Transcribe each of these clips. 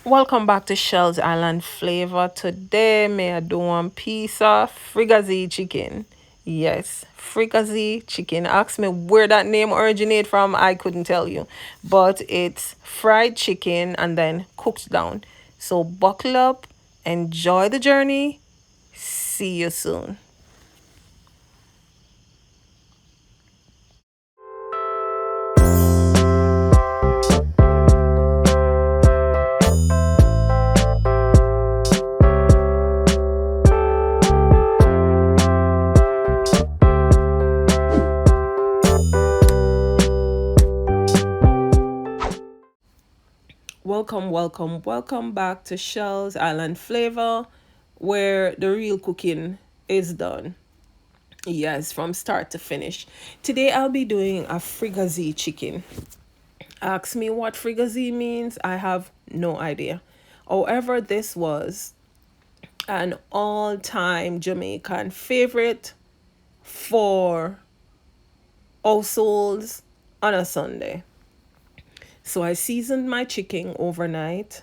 Welcome back to Shell's Island Flavor. Today, may I do one piece of Fricasse chicken. Yes, Fricasse chicken. Ask me where that name originate from. I couldn't tell you, but it's fried chicken and then cooked down. So buckle up, enjoy the journey. See you soon. Welcome back to Shell's Island Flavor, where the real cooking is done. Yes, from start to finish. Today I'll be doing a fricassee chicken. Ask me what fricassee means, I have no idea. However, this was an all-time Jamaican favorite for households on a Sunday. So I seasoned my chicken overnight,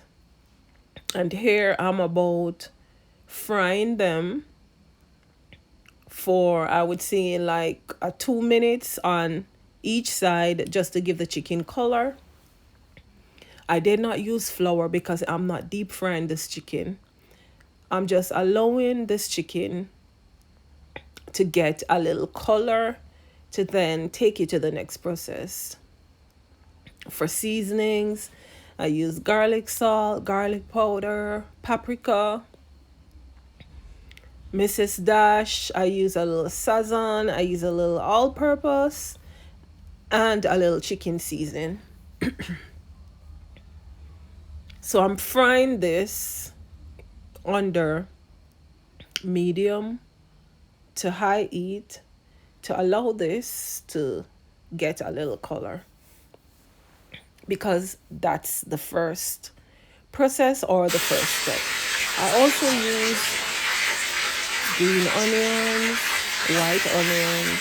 and here I'm about frying them for, I would say, like 2 minutes on each side just to give the chicken color. I did not use flour because I'm not deep frying this chicken. I'm just allowing this chicken to get a little color to then take it to the next process. For seasonings, I use garlic salt, garlic powder, paprika, Mrs. Dash. I use a little sazon, I use a little all purpose, and a little chicken season. So I'm frying this under medium to high heat to allow this to get a little color, because that's the first process or the first step. I also use green onions, white onions,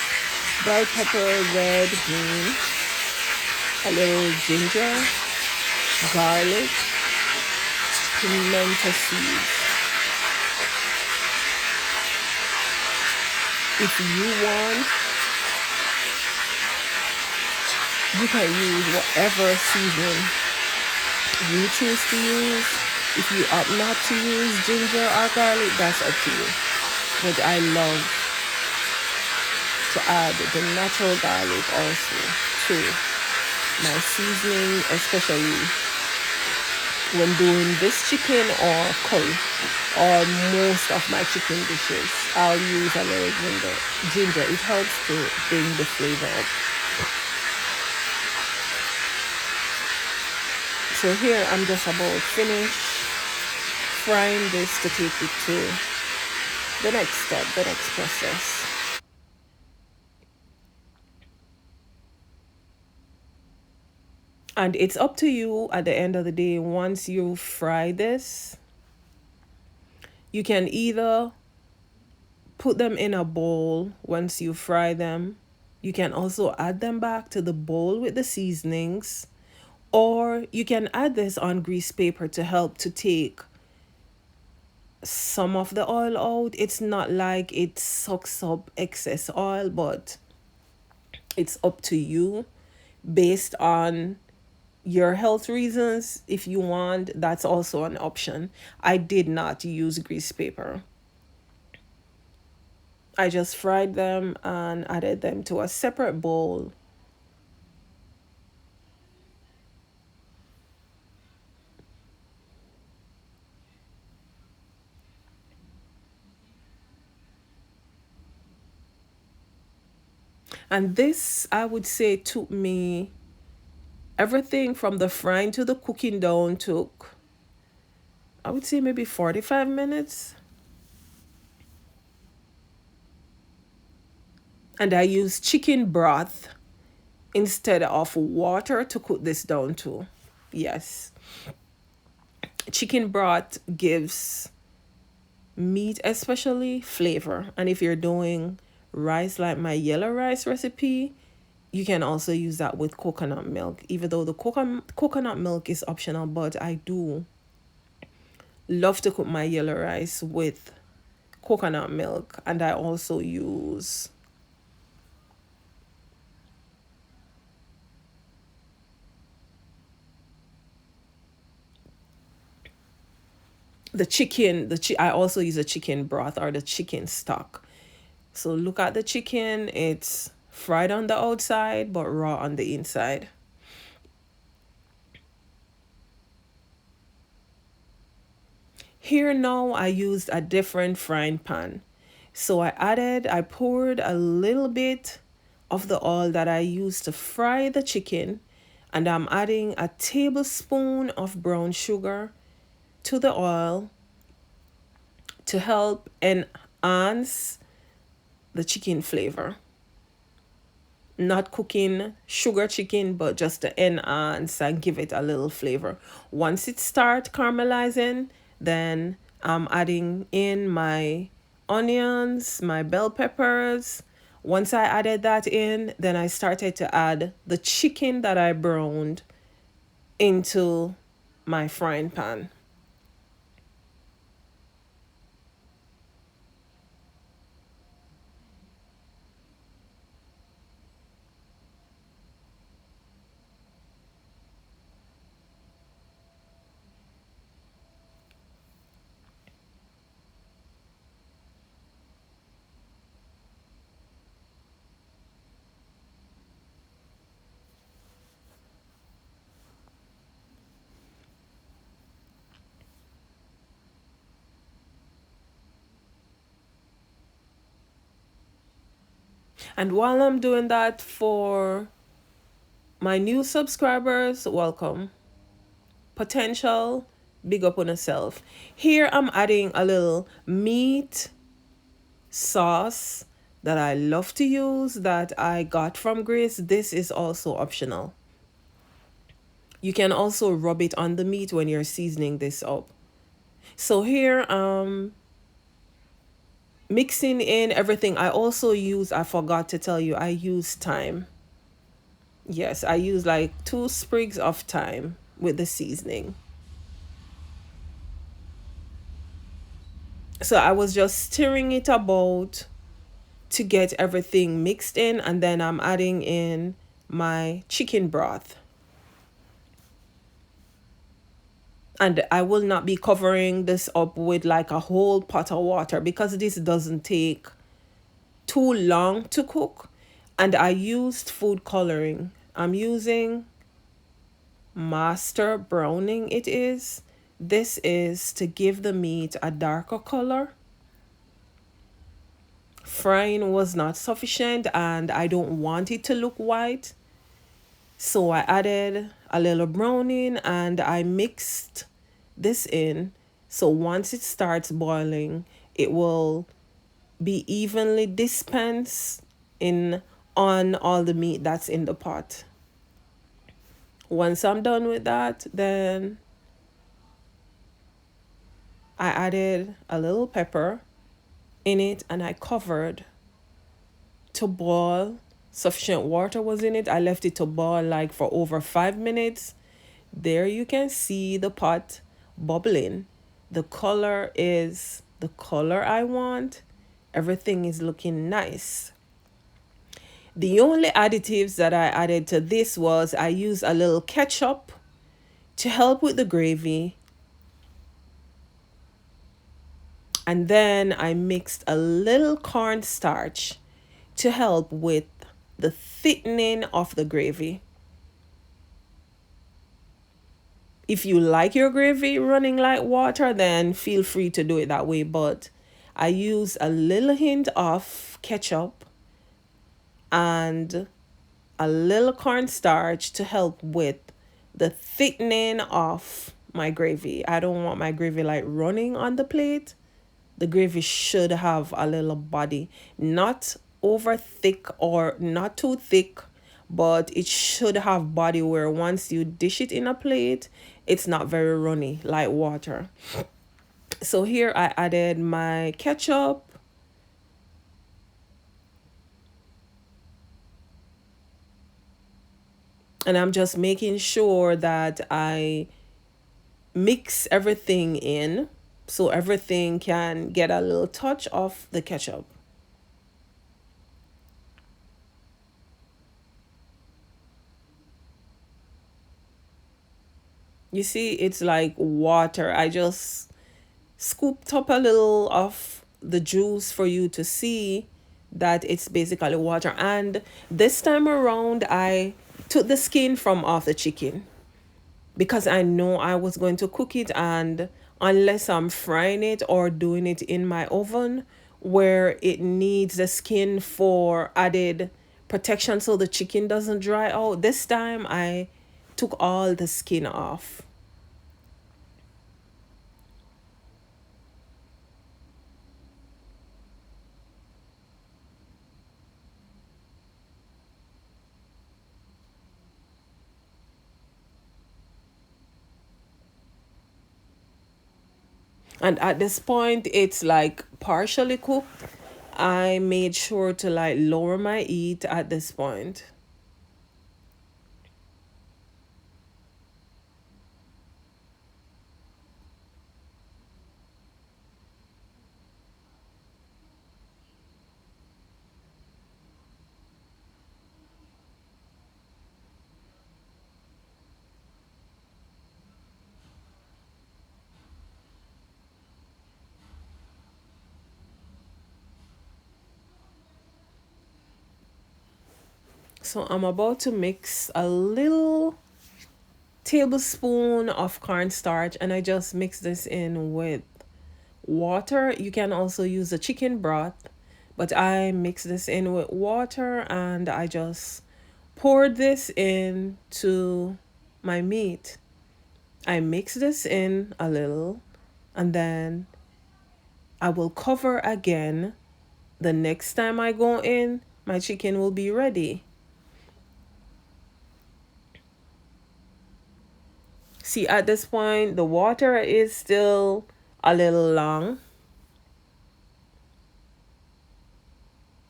bell pepper, red, green, a little ginger, garlic, pimento seeds. If you want, you can use whatever seasoning you choose to use. If you opt not to use ginger or garlic, that's up to you. But I love to add the natural garlic also to my seasoning, especially when doing this chicken or curry or most of my chicken dishes. I'll use a little ginger. It helps to bring the flavor up. So here I'm just about finished frying this to take it to the next step, the next process. And it's up to you at the end of the day. Once you fry this, you can either put them in a bowl once you fry them. You can also add them back to the bowl with the seasonings, or you can add this on grease paper to help to take some of the oil out. It's not like it sucks up excess oil, but it's up to you based on your health reasons. If you want, that's also an option. I did not use grease paper. I just fried them and added them to a separate bowl. And this, I would say, took me, everything from the frying to the cooking down took, I would say, maybe 45 minutes. And I used chicken broth instead of water to cook this down to. Yes. Chicken broth gives meat especially flavor. And if you're doing rice like my yellow rice recipe, you can also use that with coconut milk, even though the coconut milk is optional, but I do love to cook my yellow rice with coconut milk, and I also use the chicken. I also use a chicken broth or the chicken stock. So look at the chicken. It's fried on the outside but raw on the inside. Here now I used a different frying pan. So I poured a little bit of the oil that I used to fry the chicken, and I'm adding a tablespoon of brown sugar to the oil to help enhance the chicken flavor. Not cooking sugar chicken, but just to enhance and give it a little flavor. Once it starts caramelizing, then I'm adding in my onions, my bell peppers. Once I added that in, then I started to add the chicken that I browned into my frying pan. And while I'm doing that, for my new subscribers, welcome. Potential, big up on yourself. Here I'm adding a little meat sauce that I love to use that I got from Grace. This is also optional. You can also rub it on the meat when you're seasoning this up. So here mixing in everything. I forgot to tell you, I use thyme. Yes, I use like 2 sprigs of thyme with the seasoning. So I was just stirring it about to get everything mixed in, and then I'm adding in my chicken broth. And I will not be covering this up with like a whole pot of water because this doesn't take too long to cook. And I used food coloring. I'm using master browning, it is. This is to give the meat a darker color. Frying was not sufficient and I don't want it to look white. So I added a little browning and I mixed this in. So once it starts boiling, it will be evenly dispensed in on all the meat that's in the pot. Once I'm done with that, then I added a little pepper in it and I covered to boil. Sufficient water was in it. I left it to boil like for over 5 minutes. There you can see the pot bubbling. The color is the color I want. Everything is looking nice. The only additives that I added to this was I used a little ketchup to help with the gravy. And then I mixed a little cornstarch to help with the thickening of the gravy. If you like your gravy running like water, then feel free to do it that way. But I use a little hint of ketchup and a little cornstarch to help with the thickening of my gravy. I don't want my gravy like running on the plate. The gravy should have a little body, not over thick or not too thick, but it should have body where once you dish it in a plate, it's not very runny like water. So here I added my ketchup. And I'm just making sure that I mix everything in. so everything can get a little touch of the ketchup. You see, it's like water. I just scooped up a little of the juice for you to see that it's basically water. And this time around, I took the skin from off the chicken because I know I was going to cook it, and unless I'm frying it or doing it in my oven where it needs the skin for added protection so the chicken doesn't dry out, this time I took all the skin off. And at this point, it's like partially cooked. I made sure to like lower my heat at this point. So I'm about to mix a little tablespoon of cornstarch, and I just mix this in with water. You can also use the chicken broth, but I mix this in with water and I just poured this into my meat. I mix this in a little, and then I will cover again. The next time I go in, my chicken will be ready. See, at this point, the water is still a little long.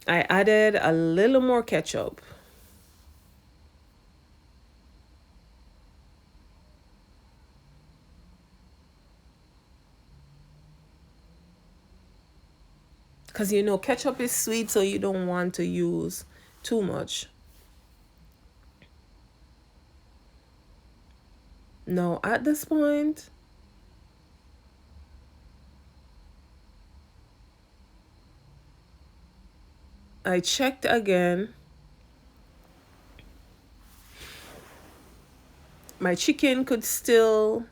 I added a little more ketchup. Because you know, ketchup is sweet, so you don't want to use too much. Now, at this point, I checked again. My chicken could still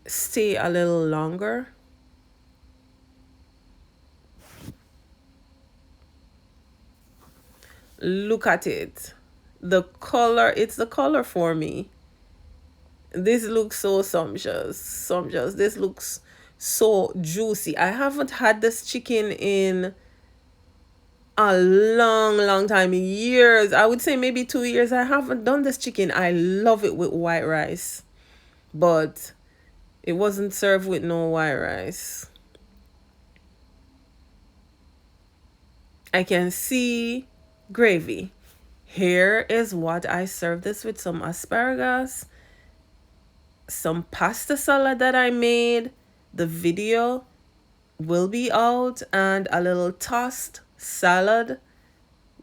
stay a little longer. Look at it. The color, it's the color for me. This looks so sumptuous. Sumptuous. This looks so juicy. I haven't had this chicken in a long, long time. Years. I would say maybe 2 years. I haven't done this chicken. I love it with white rice. But it wasn't served with no white rice. I can see gravy. Here is what I served this with: some asparagus, some pasta salad that I made. The video will be out, and a little tossed salad.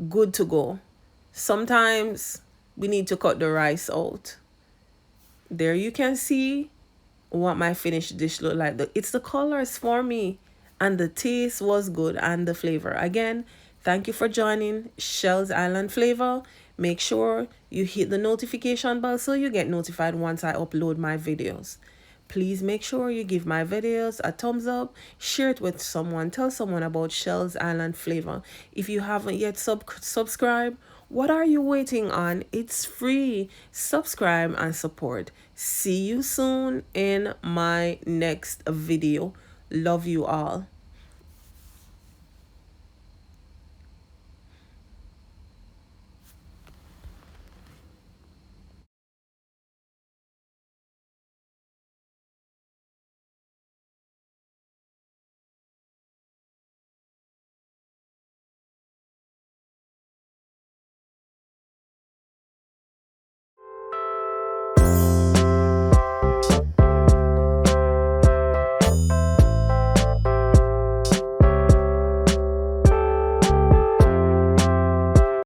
Good to go. Sometimes we need to cut the rice out. There you can see what my finished dish look like. It's the colors for me, and the taste was good, and the flavor. Again, thank you for joining Shell's Island Flavor. Make sure you hit the notification bell so you get notified once I upload my videos. Please make sure you give my videos a thumbs up, share it with someone, tell someone about Shell's Island Flavor. If you haven't yet subscribed, what are you waiting on? It's free. Subscribe and support. See you soon in my next video. Love you all.